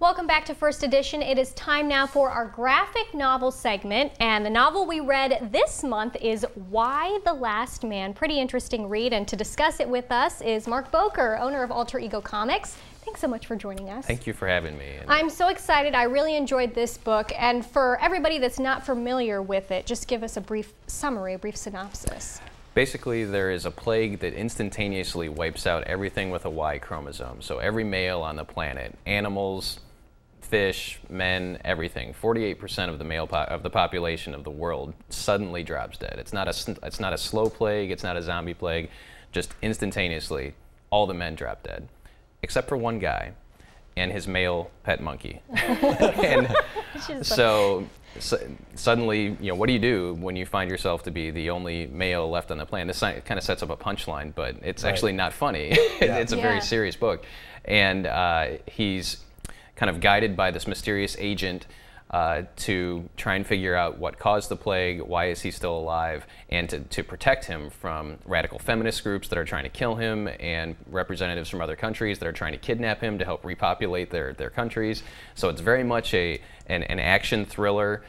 Welcome back to First Edition. It is time now for our graphic novel segment, and the novel we read this month is Why the Last Man. Pretty interesting read, and to discuss it with us is Marc Boker, owner of Alter Ego Comics. Thanks so much for joining us. Thank you for having me. I'm so excited. I really enjoyed this book, and for everybody that's not familiar with it, just give us a brief summary, a brief synopsis. Basically, there is a plague that instantaneously wipes out everything with a Y chromosome. So every male on the planet, animals, fish, men, everything. 48% of the population of the world suddenly drops dead. It's not a slow plague. It's not a zombie plague. Just instantaneously, all the men drop dead, except for one guy and his male pet monkey. And so suddenly, you know, what do you do when you find yourself to be the only male left on the planet? This kind of sets up a punchline, but it's actually not funny. It's a very serious book, and he's kind of guided by this mysterious agent to try and figure out what caused the plague, why is he still alive, and to protect him from radical feminist groups that are trying to kill him and representatives from other countries that are trying to kidnap him to help repopulate their countries. So it's very much an action thriller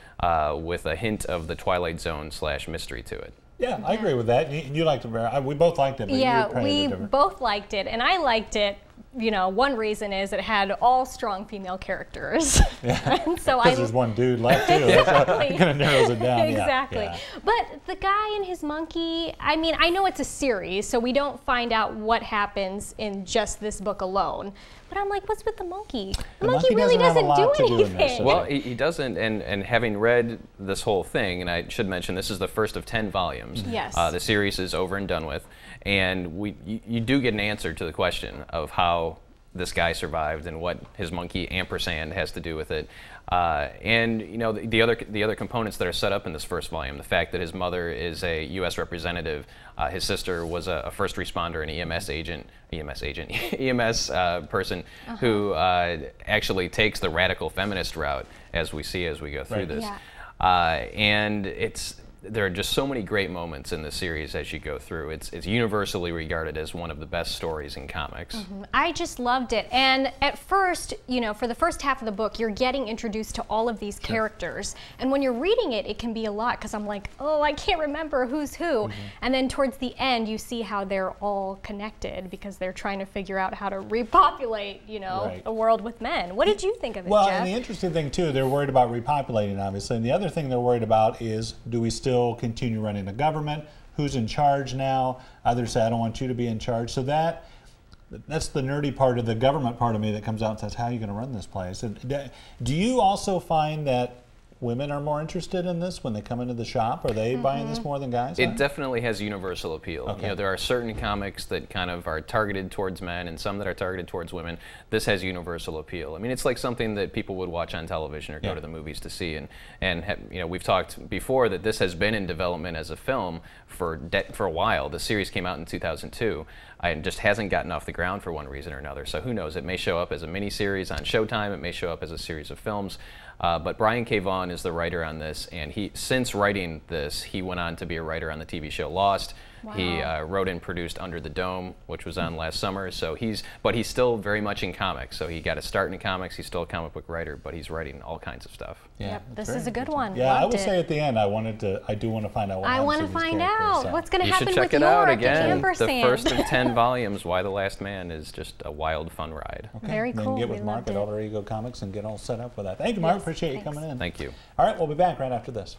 with a hint of the Twilight Zone / mystery to it. Yeah, I agree with that. You liked it. We both liked it. Yeah, we both liked it, and I liked it. You know, one reason is it had all strong female characters. Yeah. So because there's one dude left too. Exactly. That kind of narrows it down. Exactly. Yeah. But the guy and his monkey, I mean, I know it's a series, so we don't find out what happens in just this book alone. But I'm like, what's with the monkey? The monkey really doesn't do anything. Well, he doesn't, and having read this whole thing, and I should mention this is the first of 10 volumes. Yes. The series is over and done with, and you do get an answer to the question of how this guy survived and what his monkey ampersand has to do with it. And you know, the other components that are set up in this first volume, the fact that his mother is a U.S. representative, his sister was a first responder and EMS person who actually takes the radical feminist route, as we see as we go through this. Yeah. And there are just so many great moments in the series as you go through. It's universally regarded as one of the best stories in comics. I just loved it. And at first, you know, for the first half of the book, you're getting introduced to all of these characters. And when you're reading it, it can be a lot because I'm like, oh, I can't remember who's who. And then towards the end, you see how they're all connected because they're trying to figure out how to repopulate, you know, a world with men. What did you think of it, Well, Jeff? and the interesting thing, too, they're worried about repopulating, obviously. And the other thing they're worried about is, do we still continue running the government? Who's in charge now? Others say, I don't want you to be in charge. So that's the nerdy part of the government part of me that comes out and says, how are you going to run this place? And do you also find that women are more interested in this when they come into the shop? Are they buying this more than guys? It definitely has universal appeal. You know, there are certain comics that kind of are targeted towards men and some that are targeted towards women. This has universal appeal. I mean, it's like something that people would watch on television or go to the movies to see. And you know, we've talked before that this has been in development as a film for a while. The series came out in 2002 and just hasn't gotten off the ground for one reason or another. So who knows? It may show up as a miniseries on Showtime. It may show up as a series of films. But Brian K. Vaughan is the writer on this, and since writing this, he went on to be a writer on the TV show Lost. Wow. He wrote and produced Under the Dome, which was on last summer. So he's still very much in comics. So he got a start in comics. He's still a comic book writer, but he's writing all kinds of stuff. Yeah, this is a good one. Yeah, Loved I will it. say at the end, I do want to find out what I want to find out what's going to happen with Yorick and ampersand. The first of 10 volumes, Why the Last Man, is just a wild, fun ride. Okay. Very cool. Then get with Marc at Alter Ego Comics and get all set up with that. Thank you, Marc. Appreciate you coming in. Thank you. All right, we'll be back right after this.